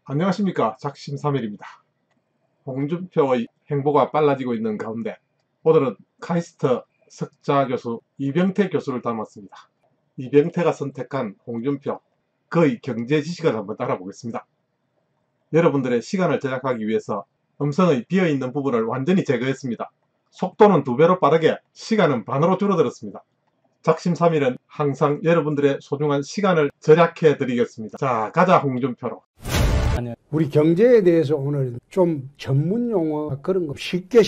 안녕하십니까. 작심삼일입니다. 홍준표의 행보가 빨라지고 있는 가운데 오늘은 카이스트 석좌 교수 이병태 교수를 담았습니다. 이병태가 선택한 홍준표, 그의 경제 지식을 한번 따라보겠습니다. 여러분들의 시간을 절약하기 위해서 음성의 비어있는 부분을 완전히 제거했습니다. 속도는 2배로 빠르게, 시간은 반으로 줄어들었습니다. 작심삼일은 항상 여러분들의 소중한 시간을 절약해 드리겠습니다. 자, 가자 홍준표로. 우리 경제에 대해서 오늘 좀 전문 용어 그런 거 쉽게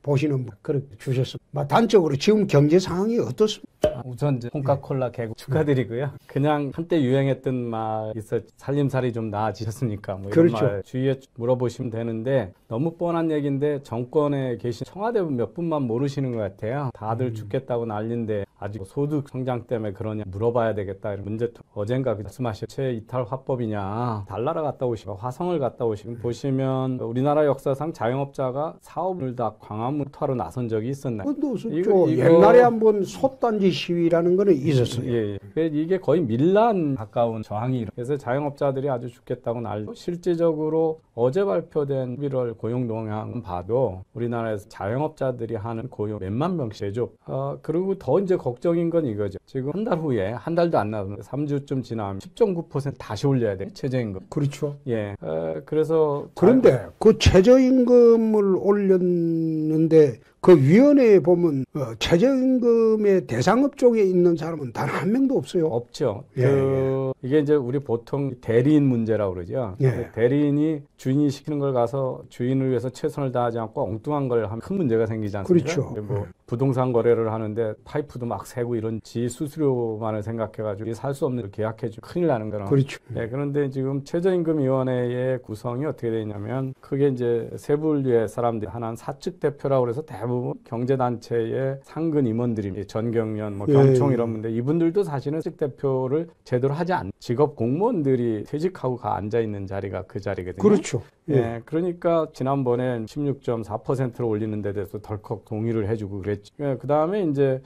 보시는 분 그렇게 주셨습니다. 단적으로 지금 경제 상황이 어떻습니까? 우선 이제 콩카콜라 개국 축하드리고요. 그냥 한때 유행했던 말 있어 살림살이 좀 나아지셨습니까? 뭐 이런 그렇죠. 말 주위에 물어보시면 되는데 너무 뻔한 얘기인데 정권에 계신 청와대 몇 분만 모르시는 것 같아요. 다들 죽겠다고 난리인데 아직 소득 성장 때문에 그러냐 물어봐야 되겠다 이런 문제. 어젠가 말씀하신 최이탈 화법이냐 달나라 갔다 오시고 화성을 갔다 오시고 보시면 우리나라 역사상 자영업자가 사업을 다 광화문화로 나선 적이 있었나요? 그것도 없었죠. 옛날에 한번 솥단지 시위라는 거는 있었어요. 예. 이게 거의 밀란 가까운 저항이. 그래서 자영업자들이 아주 죽겠다고 난리고, 실질적으로 어제 발표된 11월 고용 동향 봐도 우리나라에서 자영업자들이 하는 고용 몇만 명씩 되죠. 그리고 더 이제 걱정인 건 이거죠. 지금 한 달 후에, 한 달도 안 남았는데 3주쯤 지나면 10.9% 다시 올려야 돼, 최저임금. 그렇죠. 예. 그래서 그런데 그 최저임금을 올렸는데 그 위원회에 보면 최저임금의 대상업 쪽에 있는 사람은 단 한 명도 없어요. 없죠. 예. 이게 이제 우리 보통 대리인 문제라고 그러죠. 예. 대리인이 주인이 시키는 걸 가서 주인을 위해서 최선을 다하지 않고 엉뚱한 걸 하면 큰 문제가 생기지 않습니까? 그렇죠. 뭐 부동산 거래를 하는데 파이프도 막 새고 이런 지 수수료만을 생각해가지고 살 수 없는 걸 계약해주면 큰일 나는 거는. 그렇죠. 네, 그런데 지금 최저임금위원회의 구성이 어떻게 되냐면 크게 이제 세 분류의 사람들이 하나는 사측 대표라고 해서 대부분 경제단체의 상근 임원들입니다. 전경련, 경총 이런 분들, 이분들도 사실은 사측 대표를 제대로 하지 않는 직업 공무원들이 퇴직하고 앉아 있는 자리가 그 자리거든요. 그렇죠. 예, 그러니까 지난번에 16.4%를 올리는 데 대해서 덜컥 동의를 해주고 그랬죠. 예, 그 다음에 이제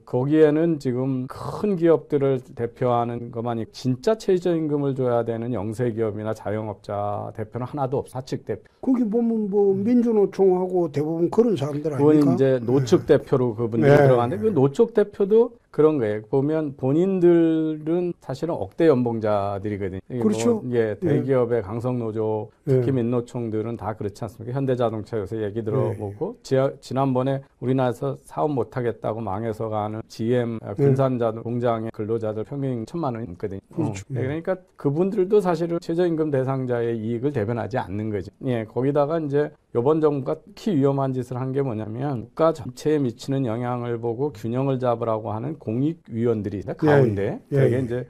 거기에는 지금 큰 기업들을 대표하는 것만이 진짜 최저임금을 줘야 되는 영세기업이나 자영업자 대표는 하나도 없어. 사측 대표. 거기 보면 뭐 민주노총하고 대부분 그런 사람들 아닙니까? 그건 이제 노측 대표로 그분들이 들어가는데 그 노측 대표도 그런 거예요. 보면 본인들은 사실은 억대 연봉자들이거든요. 그렇죠. 대기업의 강성노조, 특히 민노총들은 다 그렇지 않습니까? 현대자동차 요새 얘기 들어보고 지난번에 우리나라에서 사업 못하겠다고 망해서 가는 GM 군산자동 공장의 근로자들 평균 1,000만 원이 넘거든요. 그렇죠. 그러니까 그분들도 사실은 최저임금 대상자의 이익을 대변하지 않는 거죠. 예, 거기다가 이제 이번 정부가 특히 위험한 짓을 한 게 뭐냐면 국가 전체에 미치는 영향을 보고 균형을 잡으라고 하는 공익위원들이 가운데 되게 이제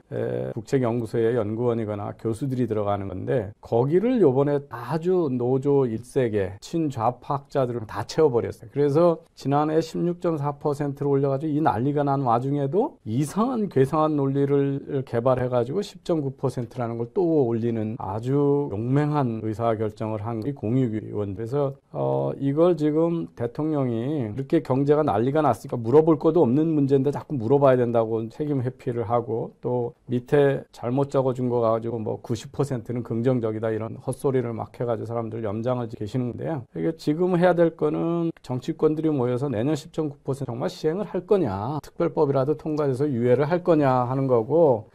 국책연구소의 연구원이거나 교수들이 들어가는 건데 거기를 요번에 아주 노조 1세계 친좌파학자들은 다 채워버렸어요. 그래서 지난해 16.4%를 올려가지고 이 난리가 난 와중에도 이상한 괴상한 논리를 개발해가지고 10.9%라는 걸 또 올리는 아주 용맹한 의사결정을 한 이 공익위원. 그래서 이걸 지금 대통령이 이렇게 경제가 난리가 났으니까 물어볼 것도 없는 문제인데 자꾸 물어봐야 된다고 책임 회피를 하고 또 밑에 잘못 적어준 거 가지고 뭐 90%는 긍정적이다 이런 헛소리를 막 해가지고 사람들 염장을 계시는데요. 이게 지금 해야 될 거는 정치권들이 모여서 내년 10.9% 정말 시행을 할 거냐, 특별법이라도 통과돼서 유예를 할 거냐 하는 거고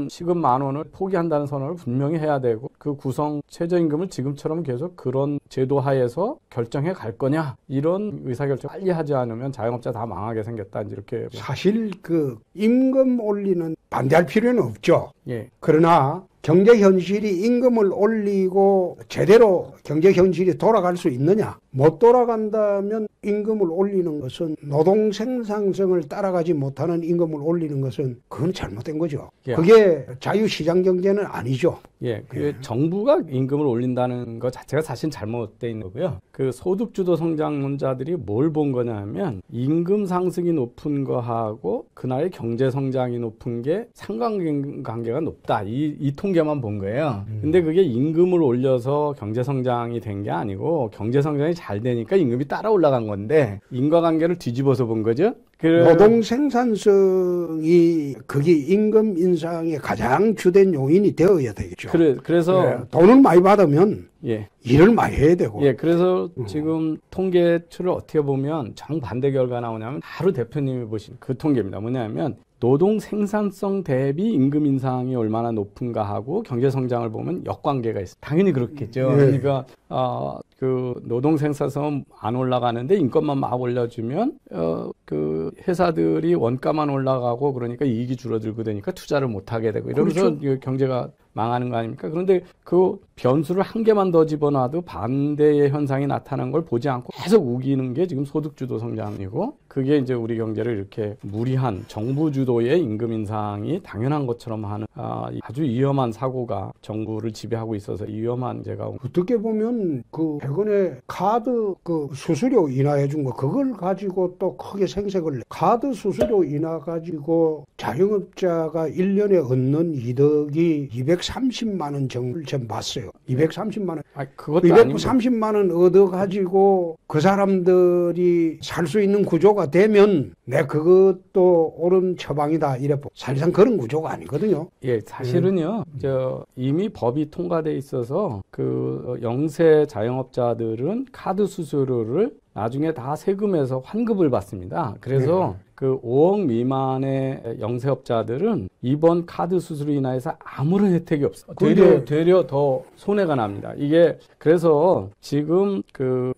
시급 10,000원을 포기한다는 선언을 분명히 해야 되고 그 구성 최저임금을 지금처럼 계속 그런 제도 하에서 결정해 갈 거냐 이런 의사결정 빨리 하지 않으면 자영업자 다 망하게 생겼다 이렇게. 사실 그 임금 올리는 반대할 필요는 없죠. 예. 그러나 경제 현실이 임금을 올리고 제대로 경제 현실이 돌아갈 수 있느냐? 못 돌아간다면 임금을 올리는 것은 노동 생산성을 따라가지 못하는 임금을 올리는 것은 그건 잘못된 거죠. 예. 그게 자유시장 경제는 아니죠. 예, 정부가 임금을 올린다는 것 자체가 사실 잘못되어 있는 거고요. 그 소득주도 성장론자들이 뭘 본 거냐면 임금 상승이 높은 거하고 그날의 경제 성장이 높은 게 상관관계가 높다. 이 통계만 본 거예요. 근데 그게 임금을 올려서 경제 성장이 된 게 아니고 경제 성장이 잘 되니까 임금이 따라 올라간 건데 인과관계를 뒤집어서 본 거죠. 노동 생산성이 그게 임금 인상의 가장 주된 요인이 되어야 되겠죠. 그래서 예, 돈을 많이 받으면 예. 일을 많이 해야 되고. 예, 그래서 지금 통계치를 어떻게 보면 정반대 결과가 나오냐면 바로 대표님이 보신 그 통계입니다. 뭐냐면 노동 생산성 대비 임금 인상이 얼마나 높은가 하고 경제 성장을 보면 역관계가 있어요. 당연히 그렇겠죠. 예. 그러니까 그 노동 생산성은 안 올라가는데 인건만 막 올려주면 그 회사들이 원가만 올라가고 그러니까 이익이 줄어들고 되니까 투자를 못 하게 되고 이러면서 그렇죠. 경제가 망하는 거 아닙니까? 그런데 그 변수를 한 개만 더 집어넣어도 반대의 현상이 나타난 걸 보지 않고 계속 우기는 게 지금 소득주도 성장이고 그게 이제 우리 경제를 이렇게 무리한 정부 주도의 임금 인상이 당연한 것처럼 하는 아주 위험한 사고가 정부를 지배하고 있어서 위험한 제가 어떻게 보면 그 최근에 카드 그 수수료 인하해 준 거 그걸 가지고 또 크게 생색을 내. 카드 수수료 인하 가지고 자영업자가 1년에 얻는 이득이 230만 원 정도를 전 봤어요. 230만 원. 그것도 아닙니다. 230만 원 얻어 가지고 그 사람들이 살 수 있는 구조가 되면 내 그것도 옳은 처방이다 이래 사실상 그런 구조가 아니거든요. 예, 사실은요. 이미 법이 통과돼 있어서 그 영세 자영업자들은 카드 수수료를 나중에 다 세금에서 환급을 받습니다. 그래서 그 5억 미만의 영세업자들은 이번 카드 수수료 인하에서 아무런 혜택이 없어요. 되려 더 손해가 납니다. 이게 그래서 지금 그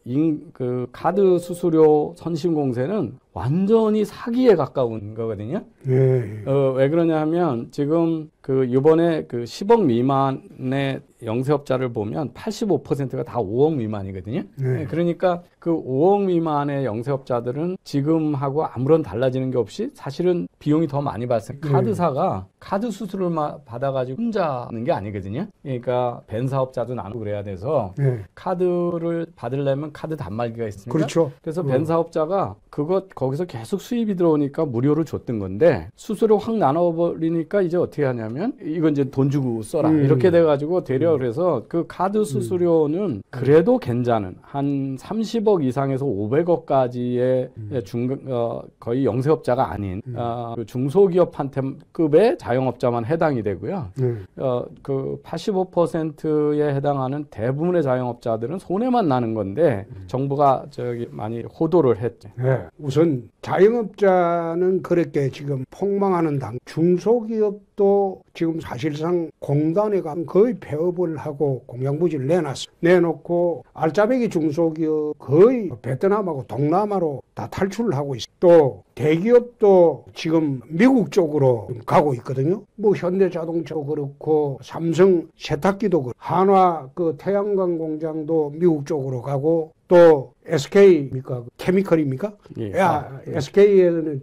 카드 수수료 선심공세는 완전히 사기에 가까운 거거든요. 왜 그러냐 하면 지금 그 이번에 그 10억 미만의 영세업자를 보면 85%가 다 5억 미만이거든요. 그러니까 그 5억 미만의 영세업자들은 지금하고 아무런 달라지는 게 없이 사실은 비용이 더 많이 발생. 카드사가 카드 수수료를 받아가지고 혼자 하는 게 아니거든요. 그러니까 벤 사업자도 나누고 그래야 돼서 카드를 받으려면 카드 단말기가 있습니다. 그렇죠. 그래서 벤 사업자가 거기서 계속 수입이 들어오니까 무료로 줬던 건데 수수료 확 나눠버리니까 이제 어떻게 하냐면 이건 이제 돈 주고 써라 이렇게 돼가지고 되려 그래서 그 카드 수수료는 그래도 괜찮은 한 30억 이상에서 500억까지의 거의 영세업자가 아닌 그 중소기업한테급의 자영업자만 해당이 되고요. 그 85%에 해당하는 대부분의 자영업자들은 손해만 나는 건데 정부가 많이 호도를 했죠. 우선 자영업자는 그렇게 지금 폭망하는 당 중소기업도 지금 사실상 공단에 가면 거의 폐업을 하고 공양부지를 내놓고 알짜배기 중소기업 거의 베트남하고 동남아로 다 탈출을 하고 있어요. 또 대기업도 지금 미국 쪽으로 가고 있거든요. 뭐 현대자동차도 그렇고 삼성 세탁기도 그렇고 한화 그 태양광 공장도 미국 쪽으로 가고 또 SK입니까? 케미컬입니까? SK에는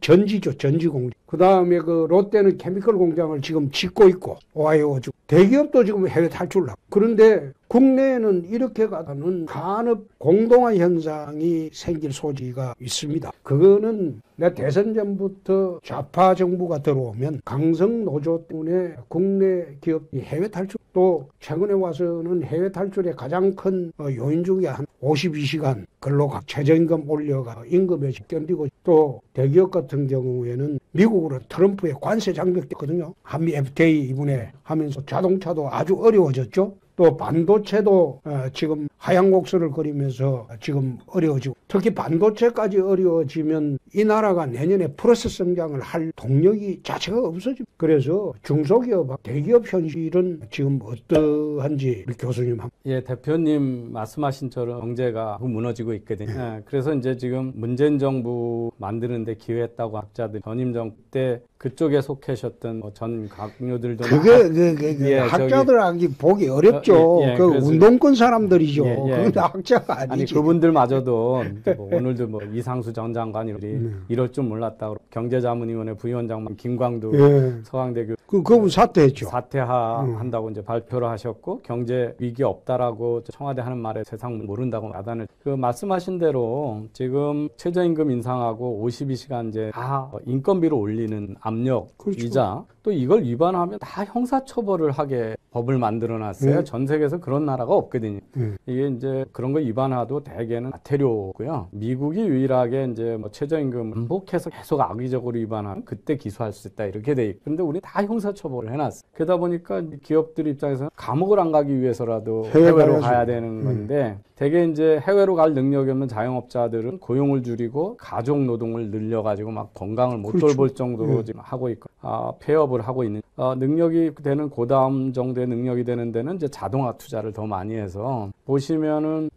전지죠, 전지공장. 그 다음에 그 롯데는 케미컬 공장을 지금 짓고 있고, 오하이오주. 대기업도 지금 해외 탈출을 하고. 그런데 국내에는 이렇게 가는 산업 공동화 현상이 생길 소지가 있습니다. 그거는 내 대선 전부터 좌파 정부가 들어오면 강성 노조 때문에 국내 기업이 해외 탈출, 또 최근에 와서는 해외 탈출의 가장 큰 요인 중에 한 52시간 근로각 최저임금 올려가 임금에 견디고, 또 대기업 같은 경우에는 미국으로 트럼프의 관세 장벽됐거든요. 한미 FTA 이번에 하면서 자동차도 아주 어려워졌죠. 또 반도체도 지금 하향 곡선을 그리면서 지금 어려워지고, 특히 반도체까지 어려워지면 이 나라가 내년에 플러스 성장을 할 동력이 자체가 없어집니다. 그래서 중소기업, 대기업 현실은 지금 어떠한지 우리 교수님 한번. 예, 대표님 말씀하신처럼 경제가 무너지고 있거든요. 그래서 이제 지금 문재인 정부 만드는데 기여했다고 학자들 전임 정부 때 그쪽에 속하셨던 전 강요들도 학자들하기 보기 어렵죠. 그 운동권 사람들이죠. 그건 학자가 아니지. 아니 그분들마저도 뭐 오늘도 뭐 이상수 전 장관이 이럴 줄 몰랐다. 경제자문위원회 부위원장 김광두 서강대교 그분 사퇴했죠. 사퇴한다고 이제 발표를 하셨고 경제 위기 없다라고 청와대 하는 말에 세상 모른다고 야단을. 그 말씀하신 대로 지금 최저임금 인상하고 52시간제 다 인건비를 올리는 압력, 그렇죠. 이자, 또 이걸 위반하면 다 형사처벌을 하게 법을 만들어놨어요. 전 세계에서 그런 나라가 없거든요. 이게 이제 그런 거 위반하도 대개는 과태료고요. 미국이 유일하게 이제 뭐 최저임금 반복해서 계속 악의적으로 위반하면 그때 기소할 수 있다 이렇게 돼 있고, 근데 우리 다 형사처벌을 해놨어요. 그러다 보니까 기업들 입장에서는 감옥을 안 가기 위해서라도 해외로 가야 되는 건데, 대개 이제 해외로 갈 능력이 없는 자영업자들은 고용을 줄이고 가족 노동을 늘려가지고 막 건강을 못 돌볼 정도로 지금 하고 있고, 폐업을 하고 있는, 능력이 되는 고다음 정도의 능력이 되는 데는 이제 자동화 투자를 더 많이 해서 보시면은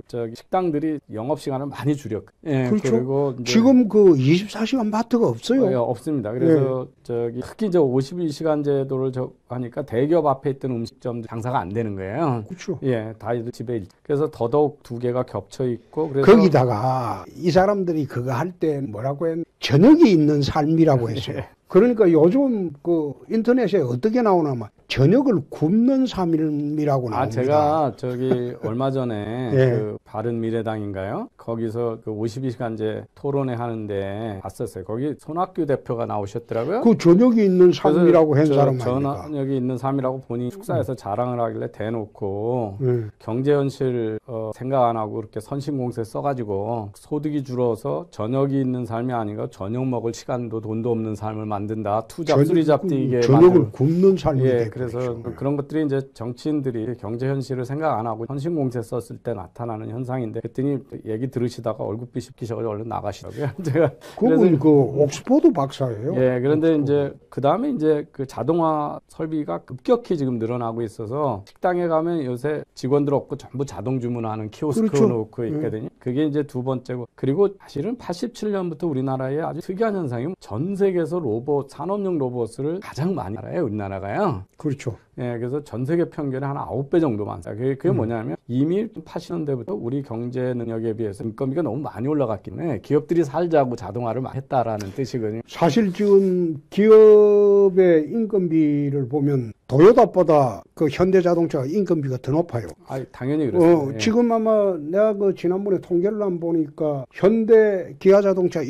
저기 식당들이 영업 시간을 많이 줄였고, 예, 그렇죠. 그리고 지금 그 24시간 마트가 없어요. 없습니다. 그래서 저기 특히 이제 52시간 제도를 하니까 대기업 앞에 있던 음식점 장사가 안 되는 거예요. 그렇죠. 예, 다 집에. 그래서 더더욱 두 개가 겹쳐 있고, 그래서 거기다가 이 사람들이 그거 할 때 뭐라고 했 저녁이 있는 삶이라고 했어요. 그러니까 요즘 그 인터넷에 어떻게 나오냐면 저녁을 굶는 삶이라고 나옵니다. 제가 저기 얼마 전에 예. 그 바른미래당인가요? 거기서 그 52시간제 토론회 하는데 봤었어요. 거기 손학규 대표가 나오셨더라고요. 그 저녁이 있는 삶이라고 한 사람 아닙니까? 저녁이 있는 삶이라고 본인이 축사에서 자랑을 하길래 대놓고 경제 현실 생각 안 하고 이렇게 선심공세 써가지고 소득이 줄어서 저녁이 있는 삶이 아니고 저녁 먹을 시간도 돈도 없는 삶을 만든다. 투잡, 쓰리잡디 이게 저녁을 굶는 삶이 예, 됐죠. 그래서 그런 것들이 이제 정치인들이 경제 현실을 생각 안 하고 선심공세 썼을 때 나타나는 현상인데, 그랬더니 얘기 들으시다가 얼굴빛이 끼셔가지고 얼른 나가시더라고요. 제가 그분 그 옥스퍼드 박사예요. 예, 그런데 옥스퍼드. 이제 그 다음에 이제 그 자동화 설비가 급격히 지금 늘어나고 있어서 식당에 가면 요새 직원들 없고 전부 자동 주문하는 키오스크 그렇죠. 놓고 있거든요. 그게 이제 두 번째고, 그리고 사실은 87년부터 우리나라에 아주 특이한 현상이 전 세계에서 산업용 로봇을 가장 많이 알아요, 우리나라가요. 그렇죠. 예, 그래서 전 세계 평균의 한 9배 정도 많아요. 그게 뭐냐면 이미 80년대부터 우리 경제 능력에 비해서 인건비가 너무 많이 올라갔기 때문에 기업들이 살자고 자동화를 많이 했다라는 뜻이거든요. 사실 지금 기업의 인건비를 보면 도요타보다 그 현대자동차가 인건비가 더 높아요. 당연히 그렇습니다. 예. 지금 아마 내가 그 지난번에 통계를 한번 보니까 현대 기아자동차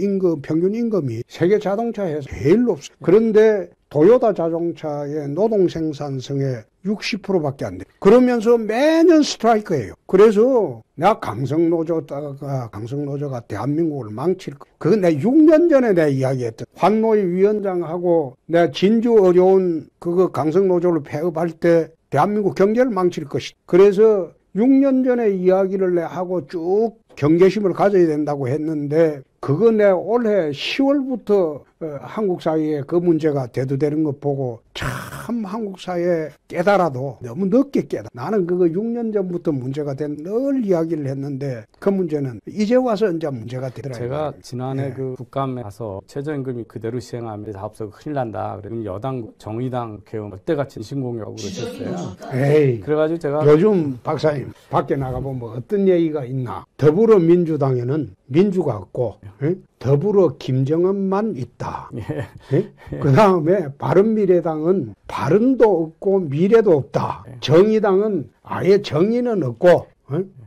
평균 임금이 세계 자동차에서 제일 높습니다. 그런데 도요타 자동차의 노동 생산성의 60%밖에 안 돼. 그러면서 매년 스트라이크예요. 그래서 내가 강성노조가 대한민국을 망칠 거. 그건 내가 6년 전에 내가 이야기했던 환노위 위원장하고 내가 진주 어려운 그거 강성노조를 폐업할 때 대한민국 경제를 망칠 것이다. 그래서 6년 전에 이야기를 내가 하고 쭉 경계심을 가져야 된다고 했는데, 그거 내가 올해 10월부터 한국 사회에 그 문제가 대두되는 거 보고 참 한국 사회에 깨달아도 너무 늦게 깨달아. 나는 그거 6년 전부터 문제가 늘 이야기를 했는데 그 문제는 이제 와서 이제 문제가 되더라고요. 제가 지난해 그 국감에 가서 최저임금이 그대로 시행하면 사업소가 큰일 난다. 그래서 여당 정의당 개헌 그때같이 신공격하고 그러셨어요. 에이, 그래가지고 제가 요즘 박사님 밖에 나가보면 어떤 얘기가 있나. 더불어민주당에는 민주가 없고 더불어 김정은만 있다. 그 다음에 바른미래당은 바른도 없고 미래도 없다. 정의당은 아예 정의는 없고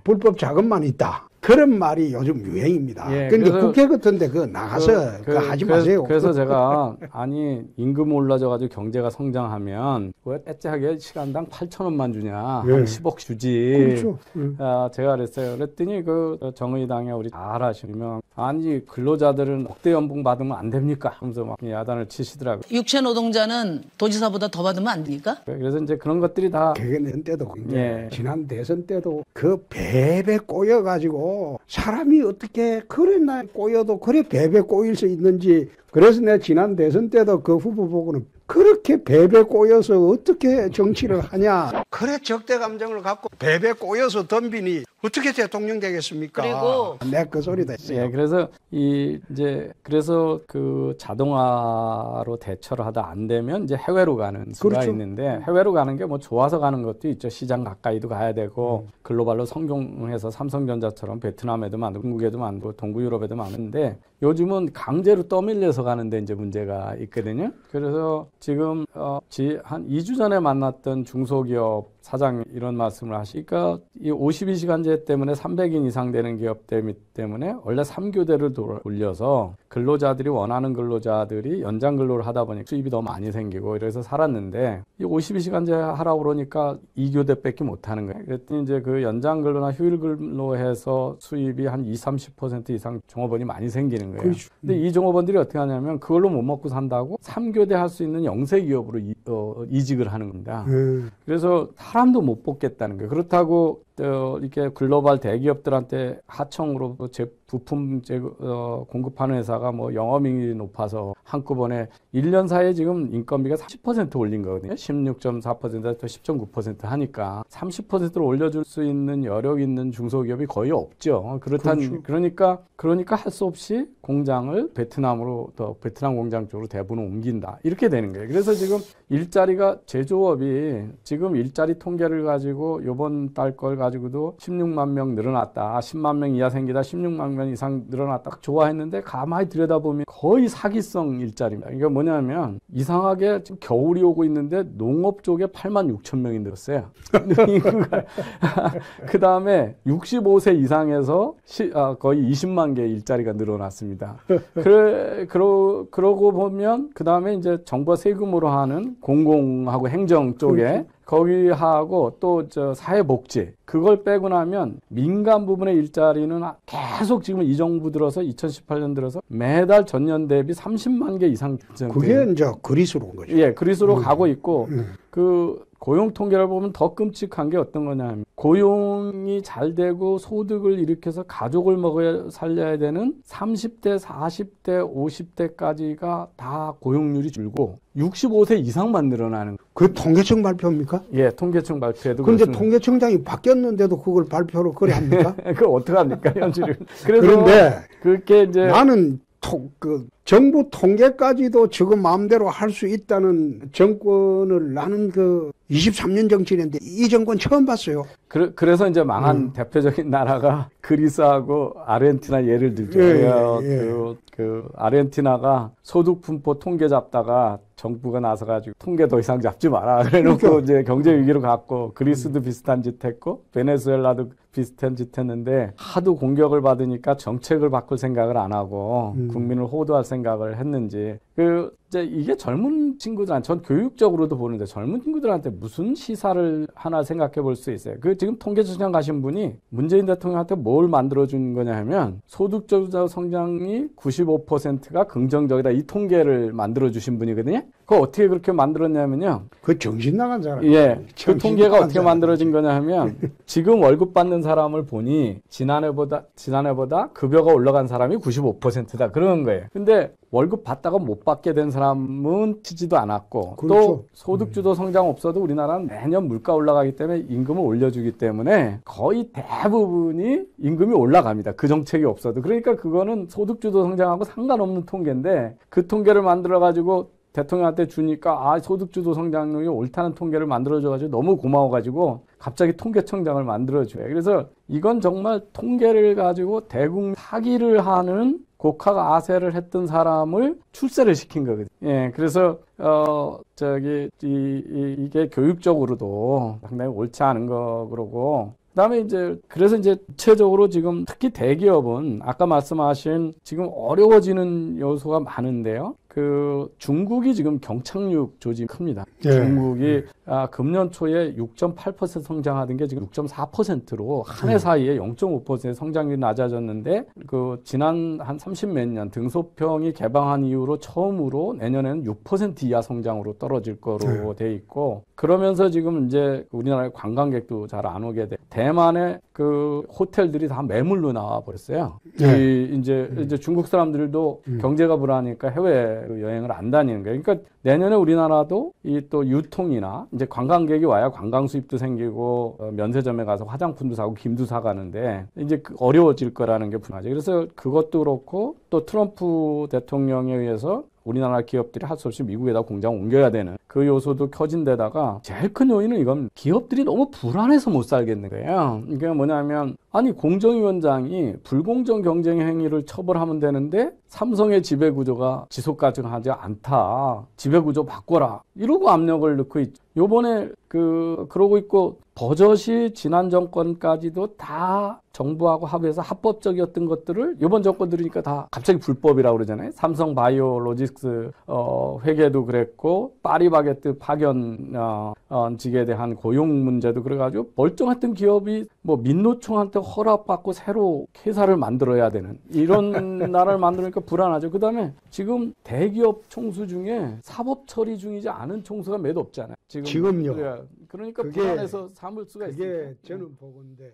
불법 자금만 있다. 그런 말이 요즘 유행입니다. 예, 그러니까 국회 같은데 그거 나가서 그거 하지 마세요. 그래서 제가 임금 올라져가지고 경제가 성장하면 왜 떼째하게 시간당 8,000원만 주냐, 한 10억 주지. 그렇죠. 제가 그랬어요. 그랬더니 그 정의당에 우리 잘 아시면 근로자들은 억대 연봉 받으면 안 됩니까? 하면서 막 야단을 치시더라고요. 육체 노동자는 도지사보다 더 받으면 안 됩니까? 그래서 이제 그런 것들이 다 개헌 때도 예. 지난 대선 때도 그 배배 꼬여가지고 사람이 어떻게 그래 나 꼬여도 그래 배배 꼬일 수 있는지. 그래서 내가 지난 대선 때도 그 후보 보고는 그렇게 배배 꼬여서 어떻게 정치를 하냐. 그래 적대 감정을 갖고 배배 꼬여서 덤비니 어떻게 대통령 되겠습니까? 그리고 내가 그 소리도 했어요. 예, 그래서 그래서 그 자동화로 대처를 하다 안 되면 이제 해외로 가는 수가 그렇죠. 있는데, 해외로 가는 게 뭐 좋아서 가는 것도 있죠. 시장 가까이도 가야 되고 글로벌로 성공해서 삼성전자처럼 베트남에도 만들고 중국에도 만들고 동구 유럽에도 많은데, 요즘은 강제로 떠밀려서 가는데 이제 문제가 있거든요. 그래서 지금 한 2주 전에 만났던 중소기업 사장이 이런 말씀을 하시니까 이 52시간제 때문에 300인 이상 되는 기업 때문에 원래 3교대를 돌려서 근로자들이 원하는 근로자들이 연장 근로를 하다 보니까 수입이 더 많이 생기고 이래서 살았는데 이 52시간제 하라고 그러니까 2교대밖에 못 하는 거예요. 그랬더니 이제 그 연장 근로나 휴일 근로해서 수입이 한 20-30% 이상 종업원이 많이 생기는 거예요. 그렇죠. 근데 이 종업원들이 어떻게 하냐면 그걸로 못 먹고 산다고 3교대 할 수 있는 영세 기업으로 이직을 하는 겁니다. 그래서 사람도 못 뽑겠다는 거예요. 그렇다고 이렇게 글로벌 대기업들한테 하청으로 부품 공급하는 회사가 뭐 영업이익이 높아서 한꺼번에 1년 사이에 지금 인건비가 30% 올린 거거든요. 16.4%에서 10.9% 하니까 30%를 올려줄 수 있는 여력 있는 중소기업이 거의 없죠. 그렇죠. 그러니까 할 수 없이 공장을 베트남 공장 쪽으로 대부분 옮긴다. 이렇게 되는 거예요. 그래서 지금 일자리가 제조업이 지금 일자리 통계를 가지고 이번 달 걸 가지고도 16만 명 늘어났다. 10만 명 이하 생기다 16만 명 이상 늘어났다. 좋아했는데 가만히 들여다보면 거의 사기성 일자리입니다. 이게 뭐냐면 이상하게 지금 겨울이 오고 있는데 농업 쪽에 8만 6천 명이 늘었어요. 그 다음에 65세 이상에서 거의 20만 개 일자리가 늘어났습니다. 그러고 보면 그 다음에 이제 정부가 세금으로 하는 공공하고 행정 쪽에 그렇죠. 거기하고 또 사회복지 그걸 빼고 나면 민간 부분의 일자리는 계속 지금 이 정부 들어서 2018년 들어서 매달 전년 대비 30만 개 이상 그게 이제 그리스로 온 거죠. 예, 그리스로 가고 있고 그 고용 통계를 보면 더 끔찍한 게 어떤 거냐면 고용이 잘 되고 소득을 일으켜서 가족을 살려야 되는 30대, 40대, 50대까지가 다 고용률이 줄고 65세 이상만 늘어나는 거예요. 그 통계청 발표입니까? 예, 통계청 발표에도 그런데 그렇습니다. 통계청장이 바뀌었는데도 그걸 발표로 그래 합니까? 그거 어떡합니까, 현실은. 그래서 그런데 그렇게 이제 나는 정부 통계까지도 지금 마음대로 할 수 있다는 정권을 나는 23년 정치인인데 이 정권 처음 봤어요. 그래서 이제 망한 대표적인 나라가 그리스하고 아르헨티나 예를 들죠. 그 아르헨티나가 소득 분포 통계 잡다가 정부가 나서가지고 통계 더 이상 잡지 마라. 그래놓고 이제 경제 위기로 갔고 그리스도 비슷한 짓 했고 베네수엘라도 비슷한 짓 했는데 하도 공격을 받으니까 정책을 바꿀 생각을 안 하고 국민을 호도할 생각을 했는지 이제 이게 젊은 친구들한테 전 교육적으로도 보는데 젊은 친구들한테 무슨 시사를 하나 생각해 볼 수 있어요. 지금 통계청장 가신 분이 문재인 대통령한테 뭘 만들어준 거냐 하면 소득주도 성장이 95%가 긍정적이다. 이 통계를 만들어주신 분이거든요. 그거 어떻게 그렇게 만들었냐면요. 그 정신 나간 사람. 예. 그 통계가 어떻게 만들어진 거냐 하면 지금 월급 받는 사람을 보니 지난해보다 급여가 올라간 사람이 95%다. 그런 거예요. 근데 월급 받다가 못 받게 된 사람은 치지도 않았고 그렇죠. 또 소득주도 성장 없어도 우리나라는 매년 물가 올라가기 때문에 임금을 올려주기 때문에 거의 대부분이 임금이 올라갑니다. 그 정책이 없어도. 그러니까 그거는 소득주도 성장하고 상관없는 통계인데 그 통계를 만들어가지고 대통령한테 주니까 소득주도 성장률이 옳다는 통계를 만들어줘가지고 너무 고마워가지고 갑자기 통계청장을 만들어줘요. 그래서 이건 정말 통계를 가지고 대국 사기를 하는 곡학 아세를 했던 사람을 출세를 시킨 거거든요. 예, 그래서 이게 교육적으로도 상당히 옳지 않은 거 그러고. 그다음에 그래서 구체적으로 지금 특히 대기업은 아까 말씀하신 지금 어려워지는 요소가 많은데요. 중국이 지금 경착륙 조짐이 큽니다. 네. 중국이 금년 초에 6.8% 성장하던 게 지금 6.4%로 한 해 사이에 0.5% 성장률이 낮아졌는데 지난 한 30몇 년 등소평이 개방한 이후로 처음으로 내년에는 6% 이하 성장으로 떨어질 거로 돼 있고 그러면서 지금 우리나라의 관광객도 잘 안 오게 돼. 대만의 호텔들이 다 매물로 나와 버렸어요. 네. 이제 중국 사람들도 경제가 불안하니까 해외 여행을 안 다니는 거예요. 그러니까 내년에 우리나라도 또 유통이나 이제 관광객이 와야 관광 수입도 생기고 면세점에 가서 화장품도 사고 김도 사가는데 이제 어려워질 거라는 게 분명하죠. 그래서 그것도 그렇고 또 트럼프 대통령에 의해서 우리나라 기업들이 할 수 없이 미국에다 공장을 옮겨야 되는 그 요소도 켜진 데다가 제일 큰 요인은 이건 기업들이 너무 불안해서 못 살겠는 거예요. 이게 뭐냐면 공정위원장이 불공정 경쟁 행위를 처벌하면 되는데 삼성의 지배구조가 지속가능하지 않다. 지배구조 바꿔라. 이러고 압력을 넣고 있죠. 요번에 그러고 있고 버젓이 지난 정권까지도 다 정부하고 합의해서 합법적이었던 것들을 이번 정권 들으니까 다 갑자기 불법이라고 그러잖아요. 삼성 바이오로직스 회계도 그랬고 파리바게뜨 파견직에 대한 고용 문제도 그래가지고 멀쩡했던 기업이 뭐 민노총한테 허락받고 새로 회사를 만들어야 되는 이런 나라를 만들니까 불안하죠. 그다음에 지금 대기업 총수 중에 사법 처리 중이지 않은 총수가 몇 없잖아요. 지금요. 그러니까 불안해서 삼을 수가 있어요. 그게 저는 보건데.